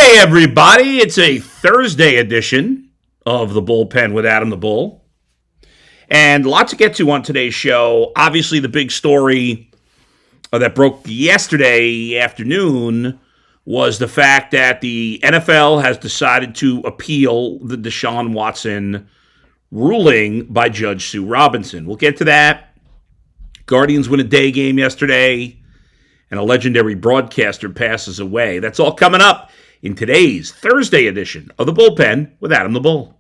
Hey, everybody. It's a Thursday edition of the Bullpen with Adam the Bull. And lots to get to on today's show. Obviously, the big story that broke yesterday afternoon was the fact that the NFL has decided to appeal the Deshaun Watson ruling by Judge Sue Robinson. We'll get to that. Guardians win a day game yesterday, and a legendary broadcaster passes away. That's all coming up in today's Thursday edition of the Bullpen with Adam the Bull.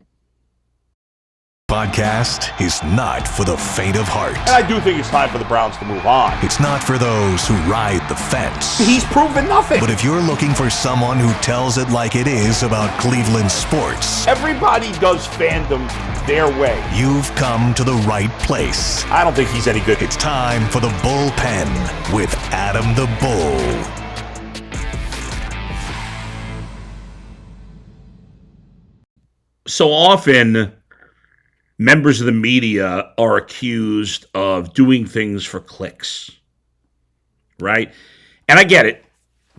Podcast is not for the faint of heart. And I do think it's time for the Browns to move on. It's not for those who ride the fence. He's proven nothing. But if you're looking for someone who tells it like it is about Cleveland sports, everybody does Fandom their way. You've come to the right place. I don't think he's any good. It's time for the Bullpen with Adam the Bull. So often, members of the media are accused of doing things for clicks, right? And I get it,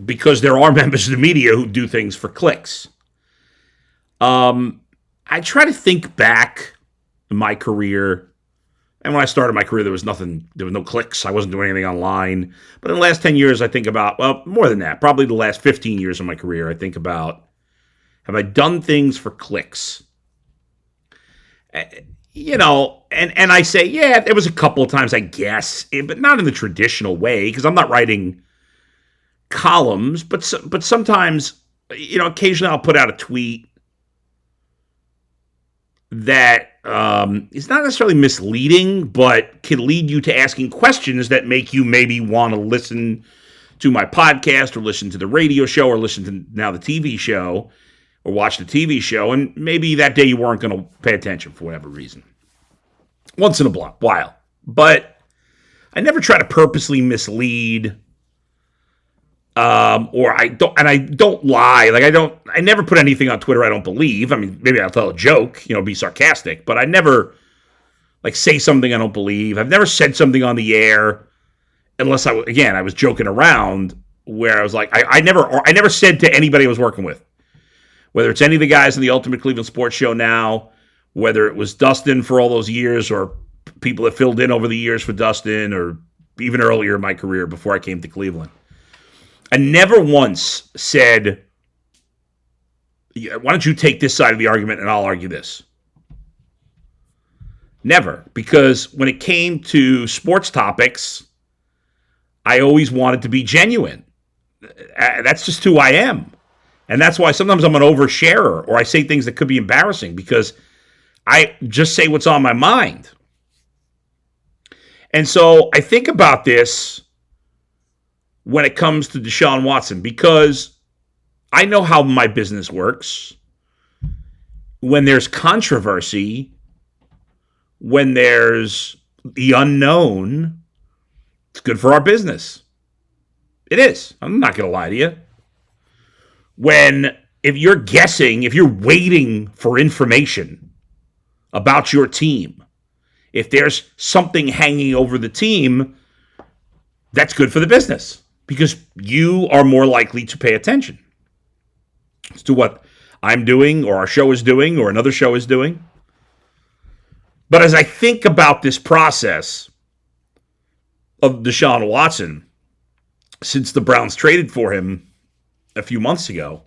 because there are members of the media who do things for clicks. I try to think back in my career, and when I started my career, there was no clicks. I wasn't doing anything online. But in the last 10 years, I think about, well, more than that, probably the last 15 years of my career, I think about, have I done things for clicks? You know, and I say, yeah, there was a couple of times, I guess, but not in the traditional way, because I'm not writing columns, but sometimes, you know, occasionally I'll put out a tweet that is not necessarily misleading, but can lead you to asking questions that make you maybe want to listen to my podcast or listen to the radio show or listen to now the TV show or watch the TV show, and maybe that day you weren't going to pay attention for whatever reason. Once in a while. But I never try to purposely mislead, or I don't lie. Like I never put anything on Twitter I don't believe. I mean, maybe I'll tell a joke, be sarcastic, but I never say something I don't believe. I've never said something on the air unless I was joking around, where I was like, I never said to anybody I was working with, whether it's any of the guys in the Ultimate Cleveland Sports Show now, whether it was Dustin for all those years or people that filled in over the years for Dustin, or even earlier in my career before I came to Cleveland. I never once said, why don't you take this side of the argument and I'll argue this? Never. Because when it came to sports topics, I always wanted to be genuine. That's just who I am. And that's why sometimes I'm an oversharer, or I say things that could be embarrassing, because I just say what's on my mind. And so I think about this when it comes to Deshaun Watson, because I know how my business works. When there's controversy, when there's the unknown, it's good for our business. It is. I'm not going to lie to you. If you're guessing, if you're waiting for information about your team, if there's something hanging over the team, that's good for the business, because you are more likely to pay attention to what I'm doing, or our show is doing, or another show is doing. But as I think about this process of Deshaun Watson, since the Browns traded for him a few months ago,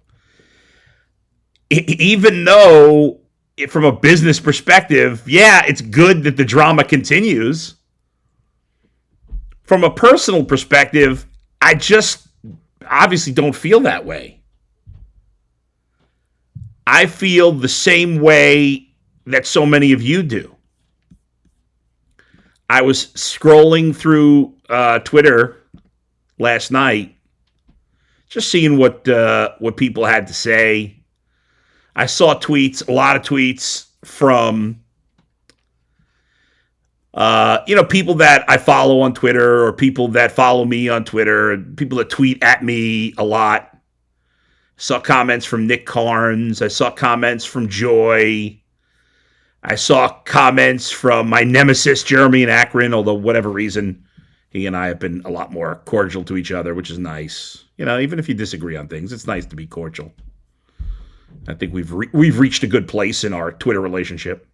even though from a business perspective, yeah, it's good that the drama continues, from a personal perspective, I just obviously don't feel that way. I feel the same way that so many of you do. I was scrolling through Twitter last night, just seeing what people had to say. I saw tweets, a lot of tweets from people that I follow on Twitter, or people that follow me on Twitter, people that tweet at me a lot. Saw comments from Nick Carnes. I saw comments from Joy. I saw comments from my nemesis, Jeremy in Akron, although whatever reason, he and I have been a lot more cordial to each other, which is nice. Even if you disagree on things, it's nice to be cordial. I think we've reached a good place in our Twitter relationship.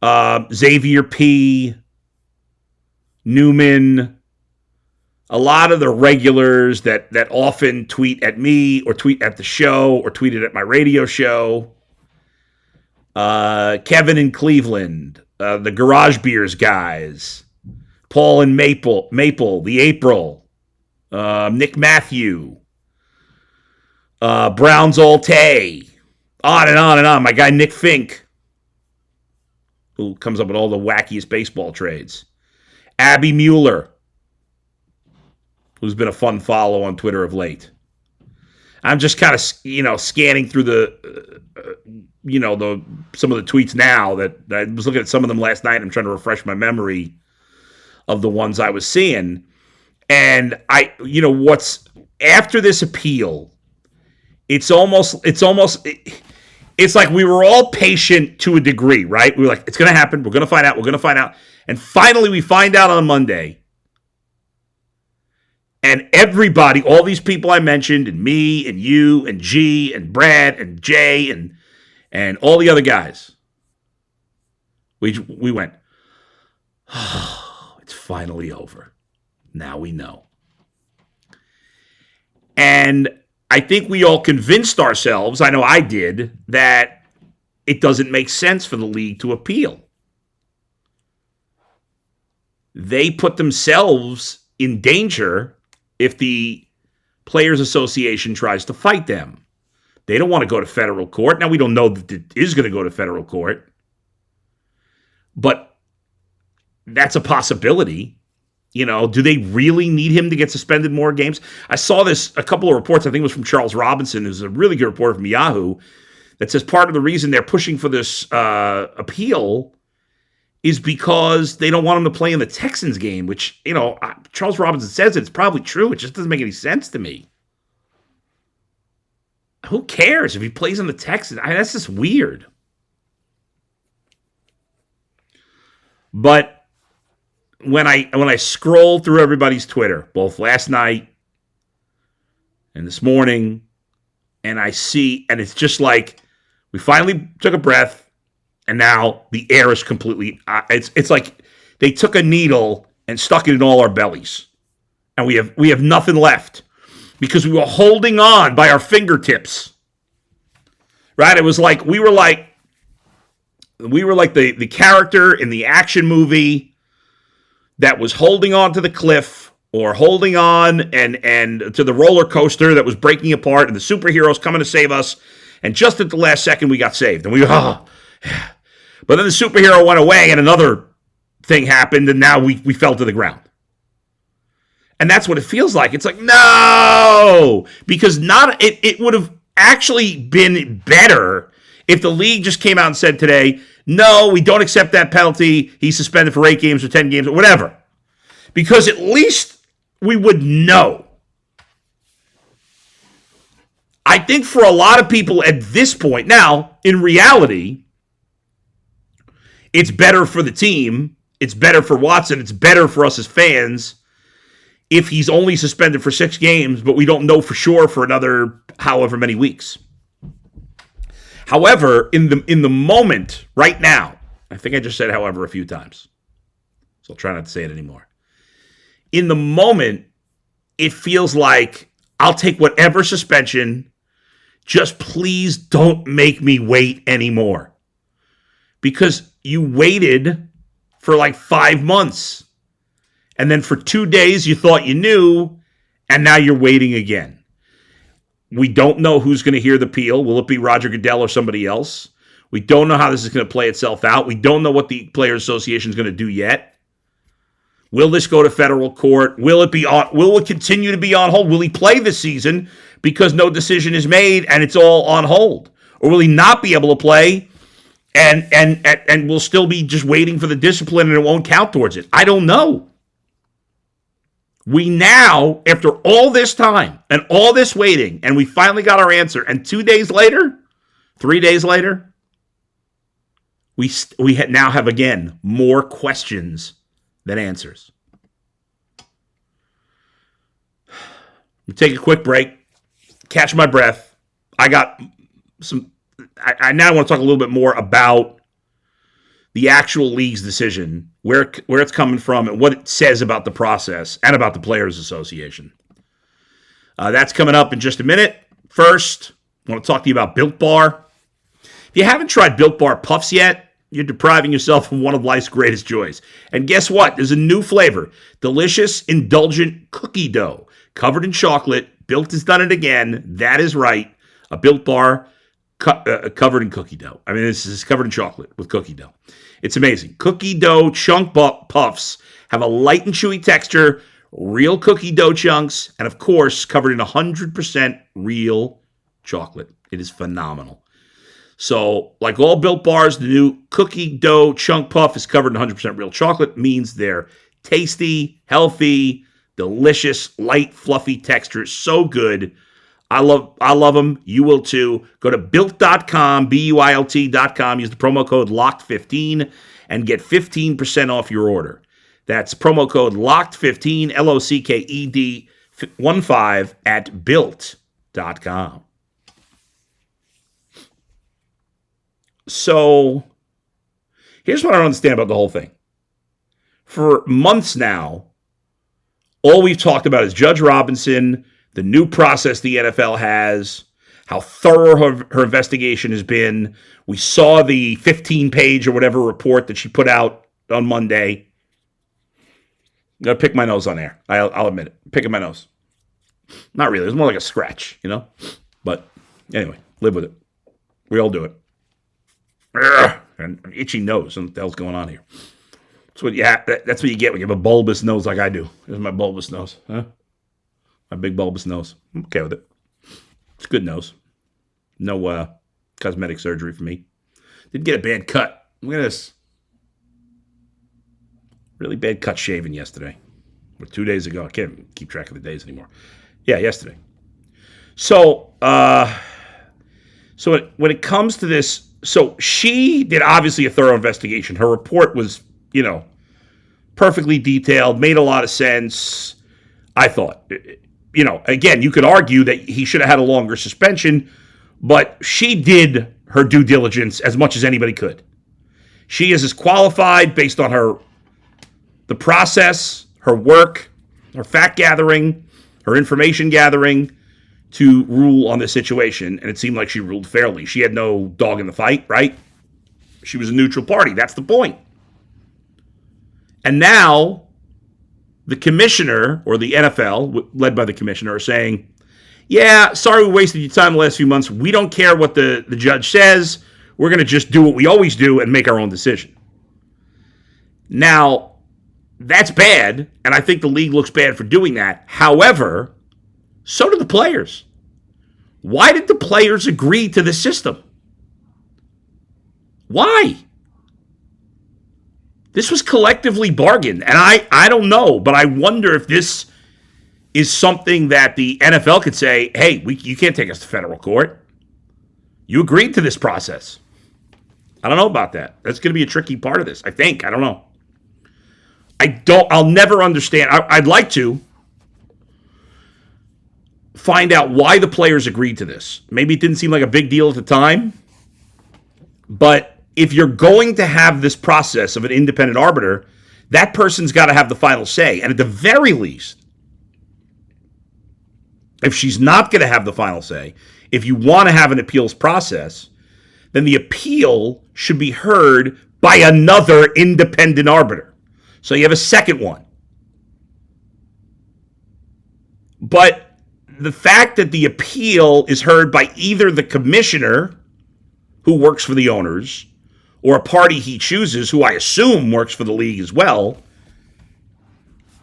Xavier P, Newman, a lot of the regulars that often tweet at me or tweet at the show or tweeted at my radio show. Kevin in Cleveland, the Garage Beers guys, Paul and Maple, the April, Nick Matthew, Brown's Alte, on and on and on. My guy Nick Fink, who comes up with all the wackiest baseball trades. Abby Mueller, who's been a fun follow on Twitter of late. I'm just kind of, scanning through the some of the tweets now that I was looking at some of them last night. I'm trying to refresh my memory of the ones I was seeing. And what's after this appeal, it's like we were all patient to a degree, right? We were like, it's going to happen. We're going to find out. And finally we find out on Monday. And everybody, all these people I mentioned, and me, and you, and G, and Brad, and Jay, and all the other guys, we went, oh, it's finally over. Now we know. And I think we all convinced ourselves, I know I did, that it doesn't make sense for the league to appeal. They put themselves in danger if the Players Association tries to fight them. They don't want to go to federal court. Now, we don't know that it is going to go to federal court, but that's a possibility. Do they really need him to get suspended more games? I saw a couple of reports, I think it was from Charles Robinson, who's a really good reporter from Yahoo, that says part of the reason they're pushing for this appeal is because they don't want him to play in the Texans game, which, Charles Robinson says it's probably true. It just doesn't make any sense to me. Who cares if he plays in the Texans? That's just weird. But when I scroll through everybody's Twitter, both last night and this morning, and I see, and it's just like we finally took a breath. And now the air is completely, it's like they took a needle and stuck it in all our bellies. And we have nothing left because we were holding on by our fingertips. Right? It was like, we were like the character in the action movie that was holding on to the cliff or holding on and to the roller coaster that was breaking apart and the superheroes coming to save us. And just at the last second, we got saved. And we But then the superhero went away and another thing happened and now we fell to the ground. And that's what it feels like. It's like, no! Because it would have actually been better if the league just came out and said today, no, we don't accept that penalty. He's suspended for 8 games or 10 games or whatever. Because at least we would know. I think for a lot of people at this point, now, in reality, it's better for the team. It's better for Watson. It's better for us as fans if he's only suspended for 6 games, but we don't know for sure for another however many weeks. However, in the moment, right now, I think I just said however a few times, so I'll try not to say it anymore. In the moment, it feels like I'll take whatever suspension, just please don't make me wait anymore. Because you waited for like 5 months. And then for 2 days you thought you knew, and now you're waiting again. We don't know who's going to hear the appeal. Will it be Roger Goodell or somebody else? We don't know how this is going to play itself out. We don't know what the Players Association is going to do yet. Will this go to federal court? Will it continue to be on hold? Will he play this season because no decision is made and it's all on hold? Or will he not be able to play and we'll still be just waiting for the discipline and it won't count towards it? I don't know. We now, after all this time and all this waiting, and we finally got our answer, and 2 days later, 3 days later, we now have, again, more questions than answers. Let me take a quick break, catch my breath. I got I now want to talk a little bit more about the actual league's decision, where it's coming from, and what it says about the process and about the Players Association. That's coming up in just a minute. First, I want to talk to you about Built Bar. If you haven't tried Built Bar Puffs yet, you're depriving yourself of one of life's greatest joys. And guess what? There's a new flavor. Delicious, indulgent cookie dough covered in chocolate. Built has done it again. That is right. A Built Bar covered in cookie dough. I mean, this is covered in chocolate with cookie dough. It's amazing. Cookie dough chunk puffs have a light and chewy texture, real cookie dough chunks, and of course, covered in 100% real chocolate. It is phenomenal. So, like all Built Bars, the new cookie dough chunk puff is covered in 100% real chocolate. Means they're tasty, healthy, delicious, light, fluffy texture. So good. I love them. You will too. Go to built.com, BUILT.com. Use the promo code LOCKED15 and get 15% off your order. That's promo code LOCKED15, LOCKED15 at built.com. So, here's what I don't understand about the whole thing. For months now, all we've talked about is Judge Robinson, the new process the NFL has, how thorough her investigation has been. We saw the 15-page or whatever report that she put out on Monday. I'm going to pick my nose on air. I'll admit it. Picking my nose. Not really. It was more like a scratch, you know? But anyway, live with it. We all do it. And an itchy nose. What the hell's going on here? That's what you get when you have a bulbous nose like I do. Here's my bulbous nose. Huh? My big bulbous nose. I'm okay with it. It's a good nose. No cosmetic surgery for me. Did get a bad cut. Look at this. Really bad cut shaving yesterday. Or 2 days ago. I can't keep track of the days anymore. Yeah, yesterday. So, when it comes to this, so she did obviously a thorough investigation. Her report was, perfectly detailed, made a lot of sense, I thought. Again, you could argue that he should have had a longer suspension, but she did her due diligence as much as anybody could. She is as qualified based on the process, her work, her fact gathering, her information gathering to rule on this situation, and it seemed like she ruled fairly. She had no dog in the fight, right? She was a neutral party. That's the point. And now the commissioner, or the NFL, led by the commissioner, are saying, yeah, sorry we wasted your time the last few months. We don't care what the judge says. We're going to just do what we always do and make our own decision. Now, that's bad, and I think the league looks bad for doing that. However, so do the players. Why did the players agree to this system? Why? This was collectively bargained, and I don't know, but I wonder if this is something that the NFL could say, hey, you can't take us to federal court. You agreed to this process. I don't know about that. That's going to be a tricky part of this, I think. I don't know. I'll never understand. I'd like to find out why the players agreed to this. Maybe it didn't seem like a big deal at the time, but if you're going to have this process of an independent arbiter, that person's got to have the final say. And at the very least, if she's not going to have the final say, if you want to have an appeals process, then the appeal should be heard by another independent arbiter. So you have a second one. But the fact that the appeal is heard by either the commissioner, who works for the owners, or a party he chooses, who I assume works for the league as well,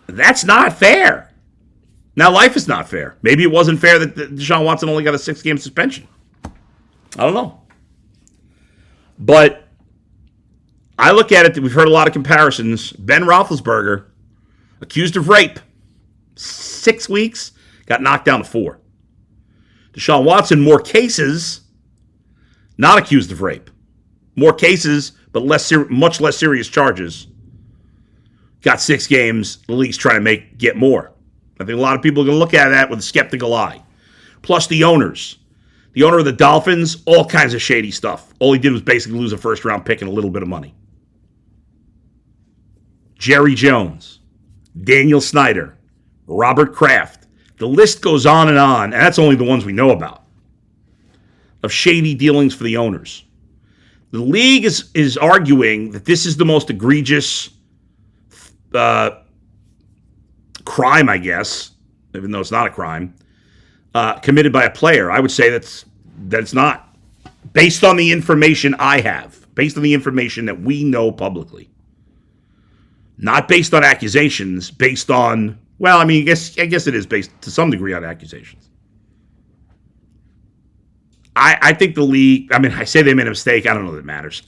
that's not fair. Now, life is not fair. Maybe it wasn't fair that Deshaun Watson only got a 6-game suspension. I don't know. But I look at it, we've heard a lot of comparisons. Ben Roethlisberger, accused of rape, 6 weeks, got knocked down to 4. Deshaun Watson, more cases, not accused of rape. More cases, but much less serious charges. Got 6 games, the league's trying to get more. I think a lot of people are going to look at that with a skeptical eye. Plus the owners. The owner of the Dolphins, all kinds of shady stuff. All he did was basically lose a first-round pick and a little bit of money. Jerry Jones, Daniel Snyder, Robert Kraft. The list goes on, and that's only the ones we know about, of shady dealings for the owners. The league is arguing that this is the most egregious crime, I guess, even though it's not a crime, committed by a player. I would say that it's not, based on the information I have, based on the information that we know publicly. Not based on accusations, based on, well, I mean, I guess it is based to some degree on accusations. I think the league, I mean, I say they made a mistake. I don't know that it matters.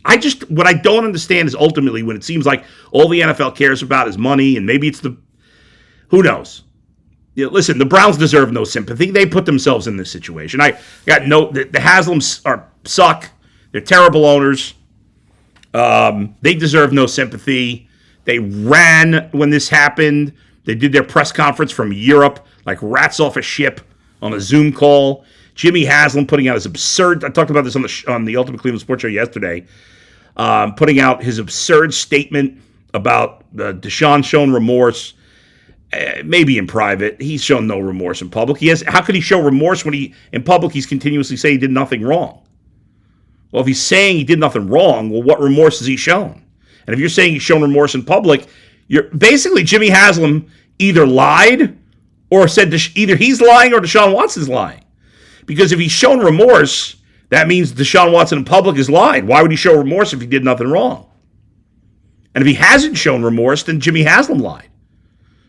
What I don't understand is ultimately when it seems like all the NFL cares about is money, and maybe it's who knows? You know, listen, the Browns deserve no sympathy. They put themselves in this situation. The Haslams suck. They're terrible owners. They deserve no sympathy. They ran when this happened. They did their press conference from Europe like rats off a ship on a Zoom call. Jimmy Haslam putting out his absurd, I talked about this on the Ultimate Cleveland Sports Show yesterday, putting out his absurd statement about Deshaun showing remorse, maybe in private. He's shown no remorse in public. How could he show remorse when in public he's continuously saying he did nothing wrong? Well, if he's saying he did nothing wrong, well, what remorse has he shown? And if you're saying he's shown remorse in public, you're basically Jimmy Haslam either lied or said either he's lying or Deshaun Watson's lying. Because if he's shown remorse, that means Deshaun Watson in public has lied. Why would he show remorse if he did nothing wrong? And if he hasn't shown remorse, then Jimmy Haslam lied.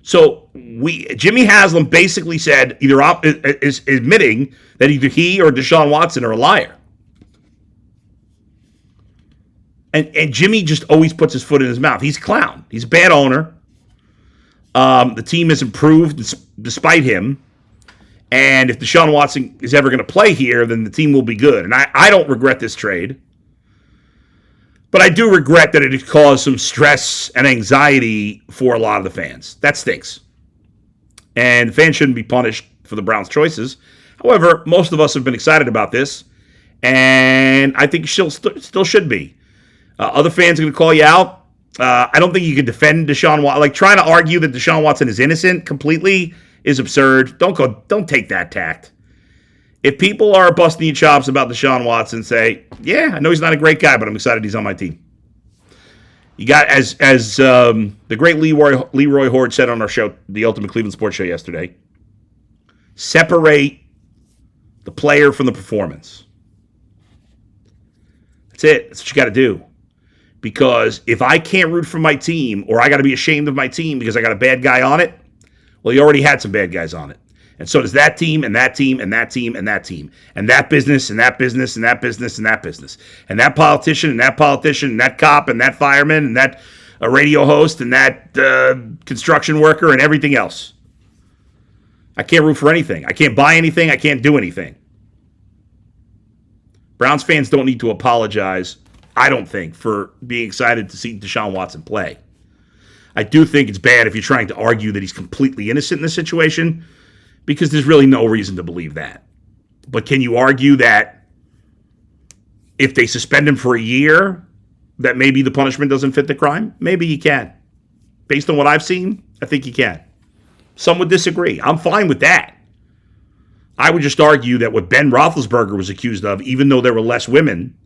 So Jimmy Haslam basically said is admitting that either he or Deshaun Watson are a liar. And Jimmy just always puts his foot in his mouth. He's a clown. He's a bad owner. The team has improved despite him. And if Deshaun Watson is ever going to play here, then the team will be good. And I don't regret this trade. But I do regret that it has caused some stress and anxiety for a lot of the fans. That stinks. And fans shouldn't be punished for the Browns' choices. However, most of us have been excited about this. And I think still should be. Other fans are going to call you out. I don't think you can defend Deshaun Watson. Like, trying to argue that Deshaun Watson is innocent completely is absurd. Don't take that tact. If people are busting your chops about Deshaun Watson, say, yeah, I know he's not a great guy, but I'm excited he's on my team. You got, as the great Leroy Horde said on our show, the Ultimate Cleveland Sports Show yesterday, separate the player from the performance. That's it. That's what you got to do. Because if I can't root for my team, or I got to be ashamed of my team because I got a bad guy on it, well, you already had some bad guys on it. And so does that team, and that team, and that team, and that team. And that business, and that business, and that business, and that business. And that politician, and that politician, and that cop, and that fireman, and that radio host, and that construction worker, and everything else. I can't root for anything. I can't buy anything. I can't do anything. Browns fans don't need to apologize, I don't think, for being excited to see Deshaun Watson play. I do think it's bad if you're trying to argue that he's completely innocent in this situation, because there's really no reason to believe that. But can you argue that if they suspend him for a year, that maybe the punishment doesn't fit the crime? Maybe you can. Based on what I've seen, I think you can. Some would disagree. I'm fine with that. I would just argue that what Ben Roethlisberger was accused of, even though there were less women,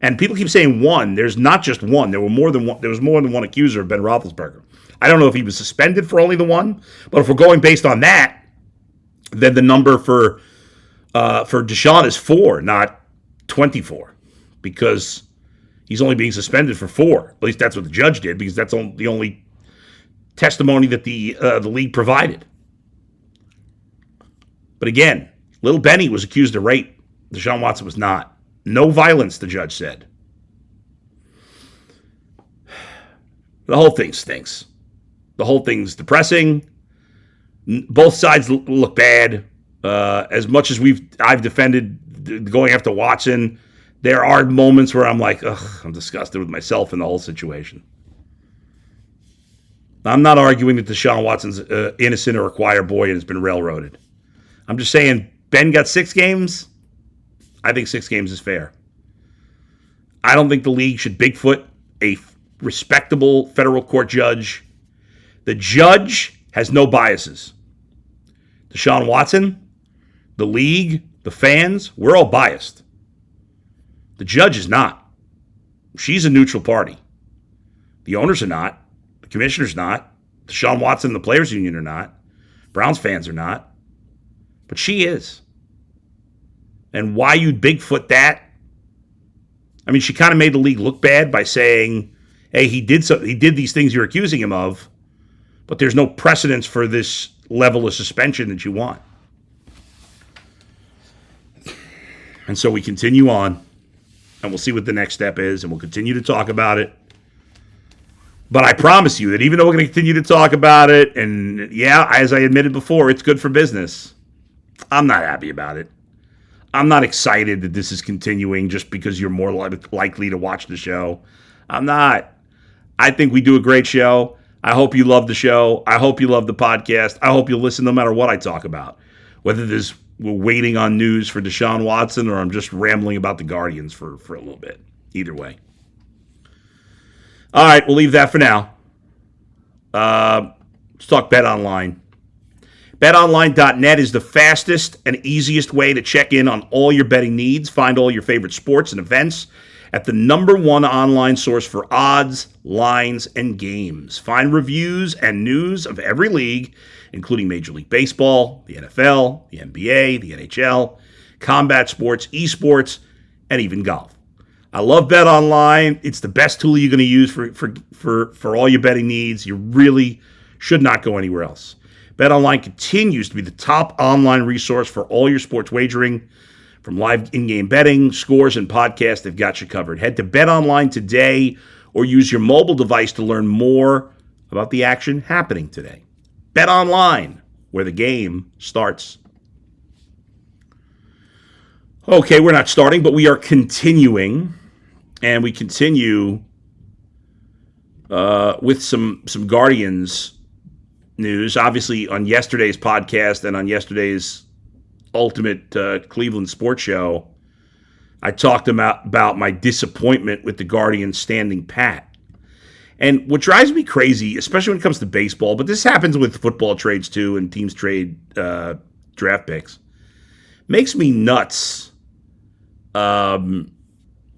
and people keep saying one, there's not just one. There was more than one accuser of Ben Roethlisberger. I don't know if he was suspended for only the one, but if we're going based on that, then the number for Deshaun is 4, not 24, because he's only being suspended for 4. At least that's what the judge did, because that's the only testimony that the league provided. But again, little Benny was accused of rape. Deshaun Watson was not. No violence, the judge said. The whole thing stinks. The whole thing's depressing. Both sides look bad. As much as I've defended going after Watson, there are moments where I'm like, ugh, I'm disgusted with myself and the whole situation. I'm not arguing that Deshaun Watson's innocent or a choir boy and has been railroaded. I'm just saying Ben got 6 games. I think 6 games is fair. I don't think the league should Bigfoot a respectable federal court judge. The judge has no biases. Deshaun Watson, the league, the fans, we're all biased. The judge is not. She's a neutral party. The owners are not. The commissioner's not. Deshaun Watson and the Players Union are not. Browns fans are not. But she is. And why you'd Bigfoot that? I mean, she kind of made the league look bad by saying, hey, he did these things you're accusing him of, but there's no precedence for this level of suspension that you want. And so we continue on, and we'll see what the next step is, and we'll continue to talk about it. But I promise you that even though we're going to continue to talk about it, and yeah, as I admitted before, it's good for business, I'm not happy about it. I'm not excited that this is continuing just because you're more likely to watch the show. I'm not. I think we do a great show. I hope you love the show. I hope you love the podcast. I hope you'll listen no matter what I talk about. Whether we're waiting on news for Deshaun Watson or I'm just rambling about the Guardians for a little bit. Either way. All right, we'll leave that for now. Let's talk BetOnline. BetOnline.net is the fastest and easiest way to check in on all your betting needs. Find all your favorite sports and events at the #1 online source for odds, lines, and games. Find reviews and news of every league, including Major League Baseball, the NFL, the NBA, the NHL, combat sports, esports, and even golf. I love BetOnline. It's the best tool you're going to use for all your betting needs. You really should not go anywhere else. BetOnline continues to be the top online resource for all your sports wagering. From live in-game betting, scores, and podcasts, they've got you covered. Head to BetOnline today or use your mobile device to learn more about the action happening today. BetOnline, where the game starts. Okay, we're not starting, but we are continuing. And we continue with some Guardians news. Obviously, on yesterday's podcast and on yesterday's Ultimate Cleveland Sports Show, I talked about my disappointment with the Guardians standing pat. And what drives me crazy, especially when it comes to baseball, but this happens with football trades too, and teams trade draft picks, makes me nuts.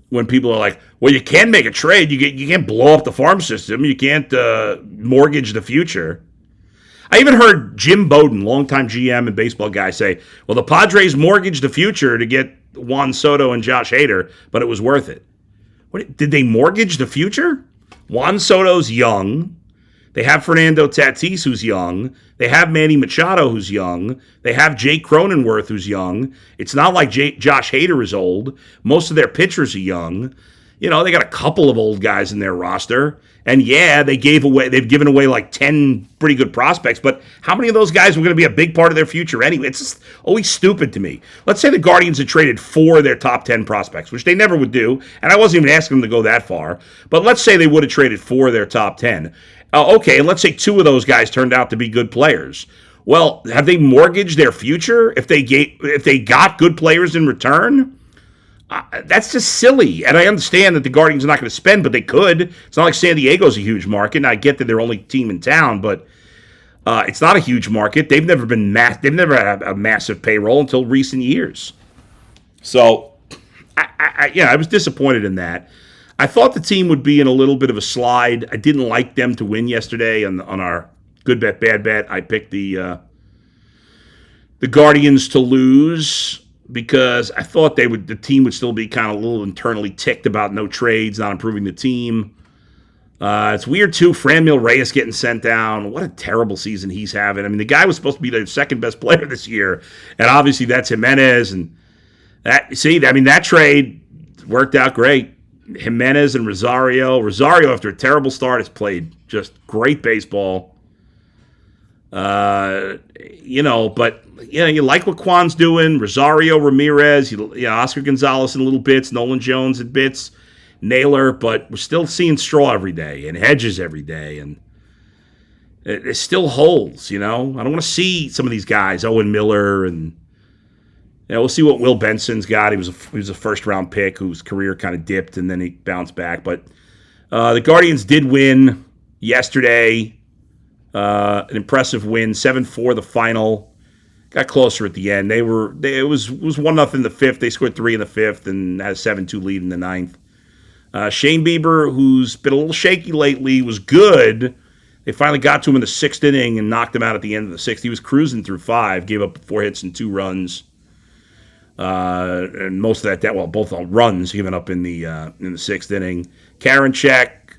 When people are like, well, you can make a trade. You can't blow up the farm system. You can't mortgage the future. I even heard Jim Bowden, longtime GM and baseball guy, say, well, the Padres mortgaged the future to get Juan Soto and Josh Hader, but it was worth it. Did they mortgage the future? Juan Soto's young. They have Fernando Tatis, who's young. They have Manny Machado, who's young. They have Jake Cronenworth, who's young. It's not like Josh Hader is old. Most of their pitchers are young. You know, they got a couple of old guys in their roster. And yeah, they've given away like 10 pretty good prospects, but how many of those guys were going to be a big part of their future anyway? It's just always stupid to me. Let's say the Guardians had traded 4 of their top 10 prospects, which they never would do, and I wasn't even asking them to go that far, but let's say they would have traded 4 of their top 10. Okay, and let's say 2 of those guys turned out to be good players. Well, have they mortgaged their future if they got good players in return? That's just silly. And I understand that the Guardians are not going to spend, but they could. It's not like San Diego's a huge market, and I get that they're only team in town, but it's not a huge market. They've never had a massive payroll until recent years. So, I was disappointed in that. I thought the team would be in a little bit of a slide. I didn't like them to win yesterday on our good bet, bad bet. I picked the Guardians to lose because I thought the team would still be kind of a little internally ticked about no trades, not improving the team. It's weird, too, Franmil Reyes getting sent down. What a terrible season he's having. I mean, the guy was supposed to be the second best player this year, and obviously that's Jimenez. And that trade worked out great. Jimenez and Rosario. Rosario, after a terrible start, has played just great baseball. You like what Quan's doing. Rosario, Ramirez, Oscar Gonzalez in little bits, Nolan Jones in bits, Naylor, but we're still seeing Straw every day and Hedges every day, and there's still holes, I don't want to see some of these guys, Owen Miller and We'll see what Will Benson's got. He was a first-round pick whose career kind of dipped, and then he bounced back. But the Guardians did win yesterday. An impressive win, 7-4 the final. Got closer at the end. It was 1-0 in the fifth. They scored 3 in the fifth and had a 7-2 lead in the ninth. Shane Bieber, who's been a little shaky lately, was good. They finally got to him in the sixth inning and knocked him out at the end of the sixth. He was cruising through 5, gave up 4 hits and 2 runs. And most of that, both runs given up in the sixth inning. Karinchak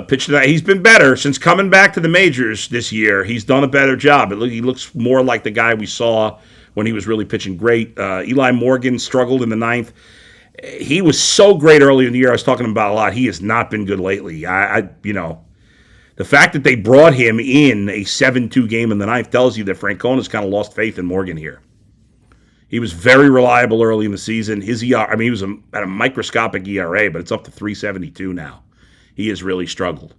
pitched tonight. He's been better since coming back to the majors this year. He's done a better job. He looks more like the guy we saw when he was really pitching great. Eli Morgan struggled in the ninth. He was so great early in the year. I was talking about a lot. He has not been good lately. The fact that they brought him in a 7-2 game in the ninth tells you that Francona's kind of lost faith in Morgan here. He was very reliable early in the season. His ERA, he was at a microscopic ERA, but it's up to 3.72 now. He has really struggled.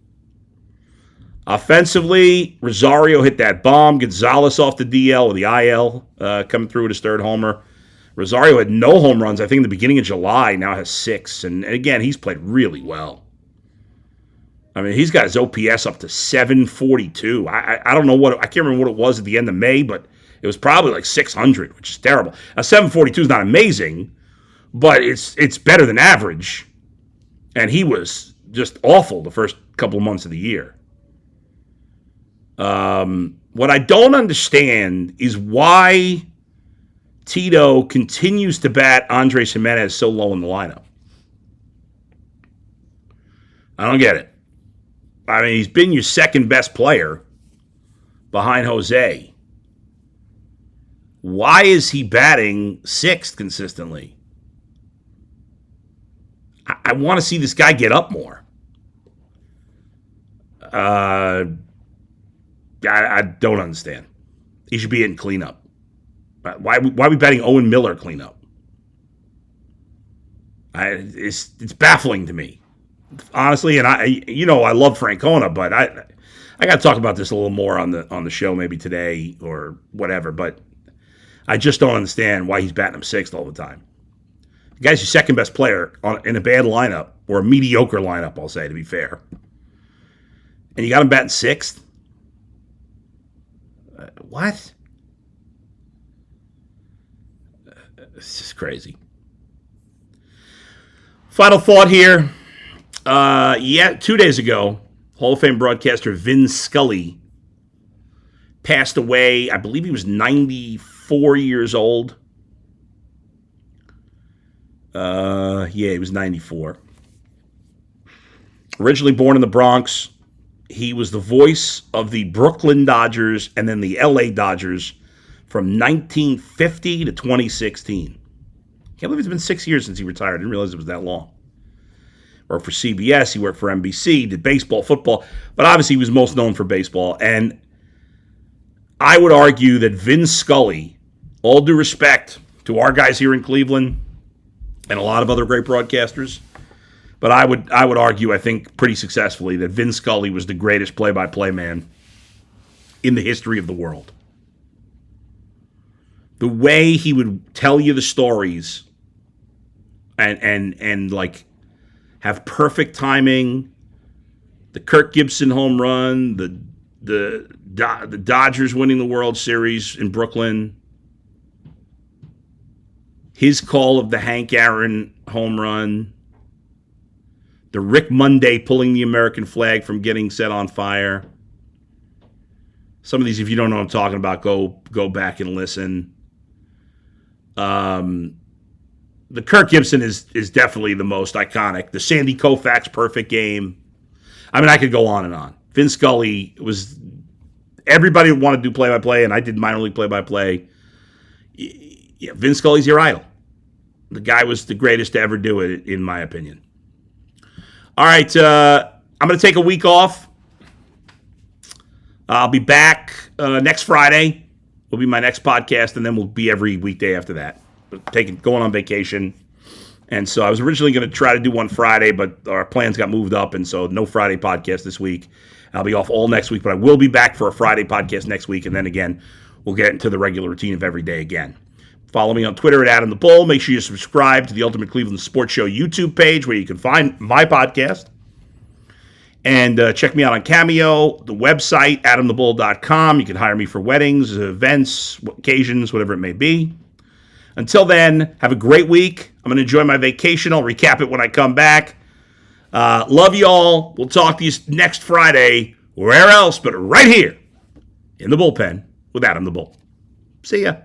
Offensively, Rosario hit that bomb. Gonzalez off the DL or the IL coming through with his 3rd homer. Rosario had no home runs, I think, in the beginning of July. Now has 6. And again, he's played really well. He's got his OPS up to 742. I don't know I can't remember what it was at the end of May, but it was probably like 600, which is terrible. Now, 742 is not amazing, but it's better than average. And he was just awful the first couple of months of the year. What I don't understand is why Tito continues to bat Andres Jimenez so low in the lineup. I don't get it. He's been your second best player behind Jose. Why is he batting 6th consistently? I want to see this guy get up more. I don't understand. He should be hitting cleanup. Why are we betting Owen Miller cleanup? It's baffling to me, honestly. And I love Francona, but I got to talk about this a little more on the show maybe today or whatever. But I just don't understand why he's batting him 6th all the time. The guy's your second best player in a bad lineup or a mediocre lineup, I'll say, to be fair. And you got him batting 6th? What? It's just crazy. Final thought here. 2 days ago, Hall of Fame broadcaster Vin Scully passed away. I believe he was 94 years old. He was 94. Originally born in the Bronx, he was the voice of the Brooklyn Dodgers and then the LA Dodgers from 1950 to 2016. Can't believe it's been 6 years since he retired. I didn't realize it was that long. Worked for CBS, he worked for NBC, did baseball, football, but obviously he was most known for baseball. And I would argue that Vin Scully, all due respect to our guys here in Cleveland and a lot of other great broadcasters, but I would argue, I think pretty successfully, that Vin Scully was the greatest play-by-play man in the history of the world. The way he would tell you the stories and like have perfect timing, the Kirk Gibson home run, the Dodgers winning the World Series in Brooklyn, his call of the Hank Aaron home run, the Rick Monday pulling the American flag from getting set on fire. Some of these, if you don't know what I'm talking about, go back and listen. The Kirk Gibson is definitely the most iconic. The Sandy Koufax perfect game. I could go on and on. Vin Scully was, everybody wanted to do play-by-play, and I did minor league play-by-play. Yeah, Vin Scully's your idol. The guy was the greatest to ever do it, in my opinion. All right, I'm going to take a week off. I'll be back next Friday. Will be my next podcast, and then we'll be every weekday after that. Going on vacation. And so I was originally going to try to do one Friday, but our plans got moved up, and so no Friday podcast this week. I'll be off all next week, but I will be back for a Friday podcast next week, and then again, we'll get into the regular routine of every day again. Follow me on Twitter at Adam the Bull. Make sure you subscribe to the Ultimate Cleveland Sports Show YouTube page where you can find my podcast. And check me out on Cameo, the website, adamthebull.com. You can hire me for weddings, events, occasions, whatever it may be. Until then, have a great week. I'm going to enjoy my vacation. I'll recap it when I come back. Love you all. We'll talk to you next Friday, where else but right here in the bullpen with Adam the Bull. See ya.